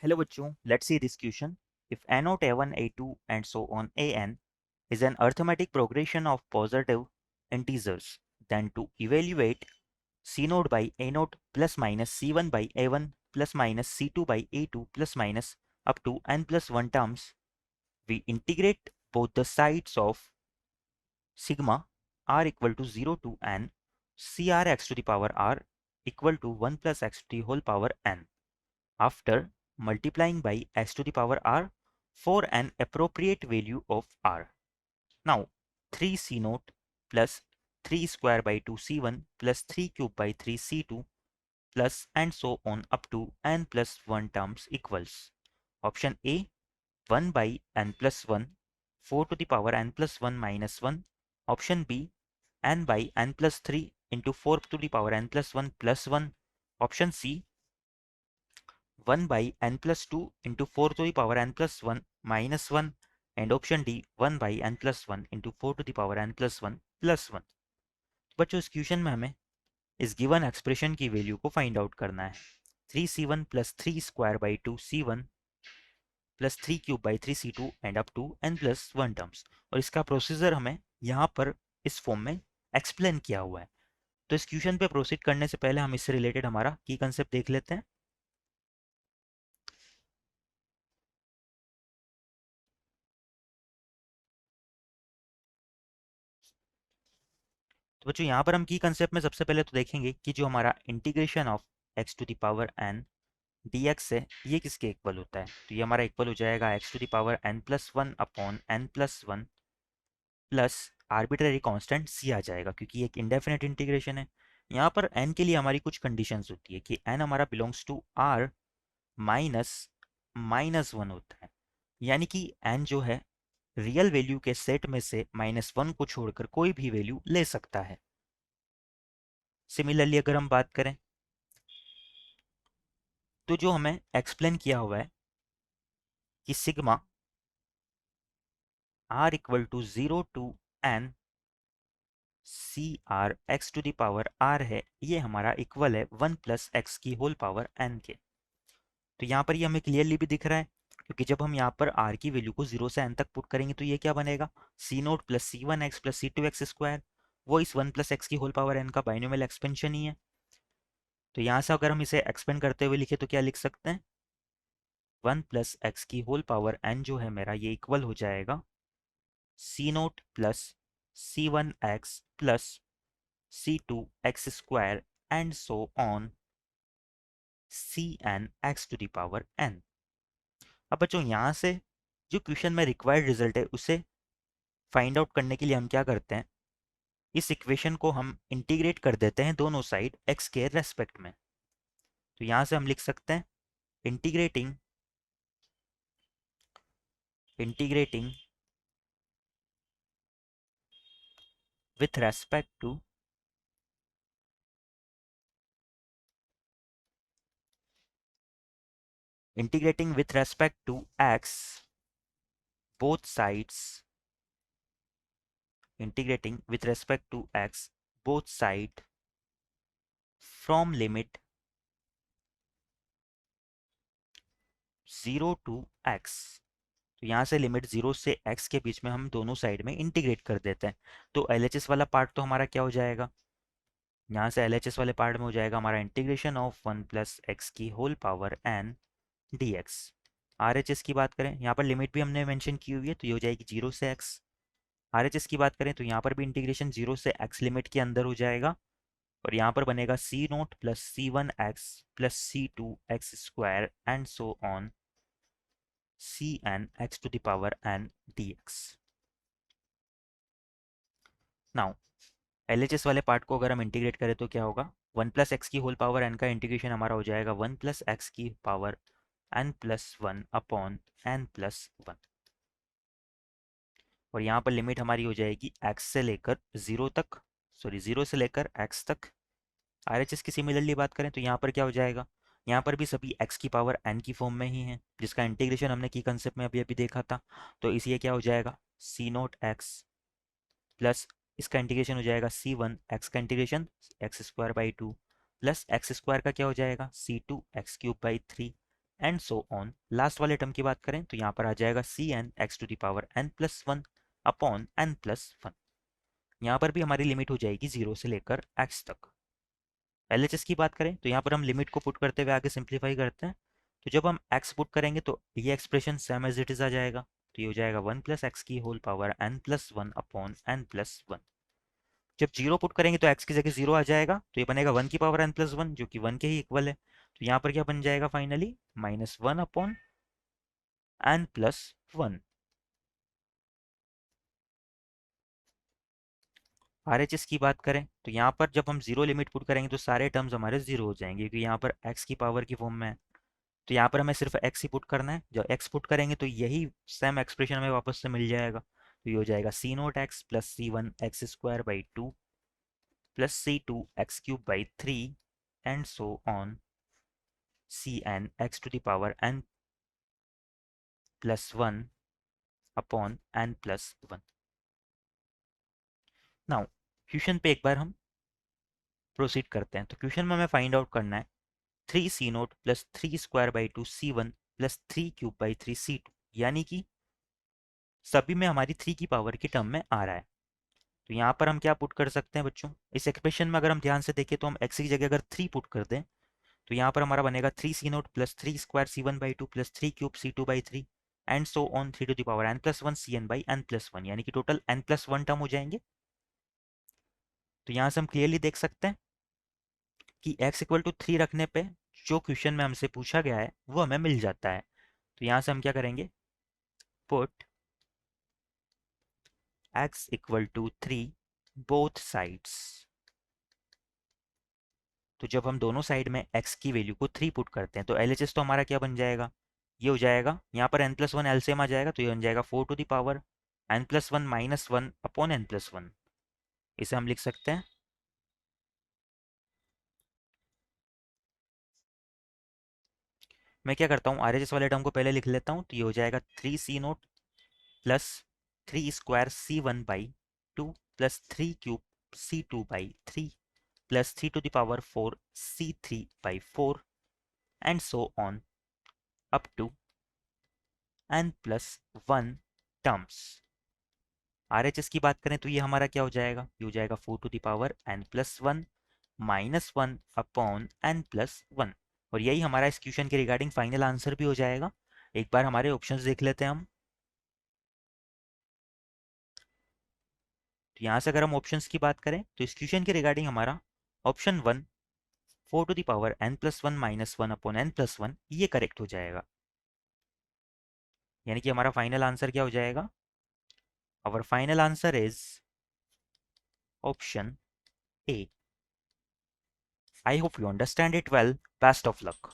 Hello बच्चों, let's see this question. If a0, a1, a2 and so on an is an arithmetic progression of positive integers, then to evaluate c0 by a0 plus minus c1 by a1 plus minus c2 by a2 plus minus up to n plus 1 terms, we integrate both the sides of sigma r equal to 0 to n cr x to the power r equal to 1 plus x to the whole power n. After multiplying by x to the power r for an appropriate value of r. Now 3c0 plus 3 square by 2c1 plus 3 cube by 3c2 plus and so on up to n plus 1 terms equals option A 1 by n plus 1 4 to the power n plus 1 minus 1, option B n by n plus 3 into 4 to the power n plus 1 plus 1, option C 1 by n plus 2 into 4 to the power n plus 1 minus 1 and option D 1 by n plus 1 into 4 to the power n plus 1 plus 1. बच्चों इस question में हमें इस given expression की value को find out करना है. 3c1 plus 3 square by 2c1 plus 3 cube by 3c2 and up to n plus 1 terms. और इसका प्रोसीजर हमें यहाँ पर इस फॉर्म में एक्सप्लेन किया हुआ है. तो इस क्वेश्चन पे प्रोसीड करने से पहले हम इससे रिलेटेड हमारा की कंसेप्ट देख लेते हैं. तो बच्चों यहाँ पर हम की कंसेप्ट में सबसे पहले तो देखेंगे कि जो हमारा integration of x to the power n dx है ये किसके इक्वल होता है. तो ये हमारा इक्वल हो जाएगा x to the power n plus 1 upon n plus 1 plus arbitrary constant c आ जाएगा क्योंकि ये एक इंडेफिनेट इंटीग्रेशन है. यहाँ पर n के लिए हमारी कुछ कंडीशंस होती है कि n हमारा belongs to r minus minus 1 होता है. यानी कि n जो है रियल वैल्यू के सेट में से माइनस 1 को छोड़कर कोई भी वैल्यू ले सकता है. सिमिलरली अगर हम बात करें तो जो हमें एक्सप्लेन किया हुआ है कि sigma r equal to 0 to n C r x to the power r है, ये हमारा इक्वल है 1 प्लस एक्स की होल पावर n के. तो यहाँ पर ये हमें क्लियरली भी दिख रहा है क्योंकि जब हम यहाँ पर r की वैल्यू को 0 से n तक पुट करेंगे तो ये क्या बनेगा C note plus C one x plus C two x square. वो इस 1 प्लस एक्स की होल पावर n का बाइनोमियल एक्सपेंशन ही है. तो यहाँ से अगर हम इसे एक्सपेंड करते हुए लिखे तो क्या लिख सकते हैं 1 प्लस एक्स की होल पावर n जो है मेरा ये इक्वल हो जाएगा C note plus C one x plus C two x square and so on C n x to the power n. अब बच्चों यहाँ से जो क्वेश्चन में रिक्वायर्ड रिजल्ट है उसे फाइंड आउट करने के लिए हम क्या करते हैं इस इक्वेशन को हम इंटीग्रेट कर देते हैं दोनों साइड x के रेस्पेक्ट में. तो यहाँ से हम लिख सकते हैं integrating integrating with respect to integrating with respect to x both sides integrating with respect to x both side from limit 0 to x. तो यहाँ से लिमिट 0 से x के बीच में हम दोनों साइड में इंटीग्रेट कर देते हैं. तो LHS वाला पार्ट तो हमारा क्या हो जाएगा यहाँ से LHS वाले पार्ट में हो जाएगा हमारा इंटीग्रेशन ऑफ 1 प्लस एक्स की whole power n dx. RHS की बात करें यहाँ पर लिमिट भी हमने मेंशन की हुई है तो ये हो जाएगी 0 से x. RHS की बात करें तो यहाँ पर भी इंटीग्रेशन 0 से x लिमिट के अंदर हो जाएगा और यहाँ पर बनेगा C note plus C one x plus C two x square and so on C n x to the power n d x. Now LHS वाले पार्ट को अगर हम इंटीग्रेट करें तो क्या होगा 1 प्लस एक्स की होल पावर n का इंटीग्रेशन हमारा हो जाएगा 1 प्लस एक्स की power n plus 1 upon n plus 1. और यहाँ पर लिमिट हमारी हो जाएगी x से लेकर 0 तक 0 से लेकर x तक. RHS की सिमिलरली बात करें तो यहाँ पर क्या हो जाएगा यहाँ पर भी सभी x की पावर n की फॉर्म में ही है जिसका इंटीग्रेशन हमने की कंसेप्ट में अभी अभी देखा था. तो इसलिए क्या हो जाएगा सी नोट एक्स प्लस इसका इंटीग्रेशन हो जाएगा सी वन एक्स का integration x square by two plus x square का क्या हो जाएगा C two x cube by three and so on. Last वाले टर्म की बात करें तो यहाँ पर आ जाएगा C n x to the power n plus one upon n plus one. यहाँ पर भी हमारी लिमिट हो जाएगी 0 से लेकर x तक। एलएचएस की बात करें तो यहाँ पर हम लिमिट को पुट करते हुए आगे सिंप्लीफाई करते हैं। तो जब हम x पुट करेंगे तो ये expression same as it is आ जाएगा। तो ये हो जाएगा 1 + x की whole power n + 1 upon n + 1। जब 0 पुट करेंगे तो x की जगह 0 आ जाएगा, तो ये बनेगा 1 की पावर n + 1 जो कि 1 के ही इक्वल है। तो यहाँ पर क्या बन जाएगा फाइनली, -1 अपॉन n + 1। आरएचएस की बात करें तो यहाँ पर जब हम 0 लिमिट पुट करेंगे तो सारे टर्म्स हमारे 0 हो जाएंगे, क्योंकि यहाँ पर x की पावर की फॉर्म में है। तो यहाँ पर हमें सिर्फ x ही पुट करना है। जब x पुट करेंगे तो यही सेम एक्सप्रेशन हमें वापस से मिल जाएगा। तो ये हो जाएगा C note x plus C one x square by two plus C two x cube by three and so on C n x to the power n plus one upon n plus one. Now question पे एक बार हम proceed करते हैं। तो question में हमें find out करना है 3c0 plus 3² 2c1 plus 3³ 3c2, यानी कि सभी में हमारी 3 की पावर की टर्म में आ रहा है। तो यहाँ पर हम क्या पुट कर सकते हैं बच्चों, इस एक्सप्रेशन में अगर हम ध्यान से देखें तो हम x की जगह अगर 3 पुट कर दें तो यहाँ पर हमारा बनेगा 3c0 plus 3² c1/2 plus 3³ c2/3 and so on 3 to the power n+1 cn/n+1, यानी कि टोटल n+1 टर्म हो जाएंगे। तो यहाँ से हम क्लियरली देख सकते हैं कि x इक्वल टू 3 रखने पे जो क्वेश्चन में हमसे पूछा गया है वो हमें मिल जाता है। तो यहाँ से हम क्या करेंगे, put x equal to 3 both sides. तो जब हम दोनों साइड में x की वैल्यू को 3 पुट करते हैं तो LHS तो हमारा क्या बन जाएगा, ये हो जाएगा, यहाँ पर n+1 एलसीएम आ जाएगा तो ये बन जाएगा 4 to the power n+1 -1 upon n+1। इसे हम लिख सकते हैं, मैं क्या करता हूँ RHS वाले टर्म को पहले लिख लेता हूँ। तो ये हो जाएगा 3c0 plus 3² c1/2 plus 3³ c2/3 plus 3 to the power 4 c3/4 and so on up to n+1 terms. RHS की बात करें तो ये हमारा क्या हो जाएगा, ये हो जाएगा 4 to the power n+1 -1 upon n+1। और यही हमारा इस क्वेश्चन के रिगार्डिंग फाइनल आंसर भी हो जाएगा। एक बार हमारे ऑप्शंस देख लेते हैं हम। तो यहाँ से अगर हम ऑप्शंस की बात करें तो इस क्वेश्चन के रिगार्डिंग हमारा option 1 4 to the power n+1 -1 upon n+1 ये करेक्ट हो जाएगा, यानी कि हमारा फाइनल आंसर क्या हो जाएगा, our final answer is option A. I hope you understand it well. Best of luck.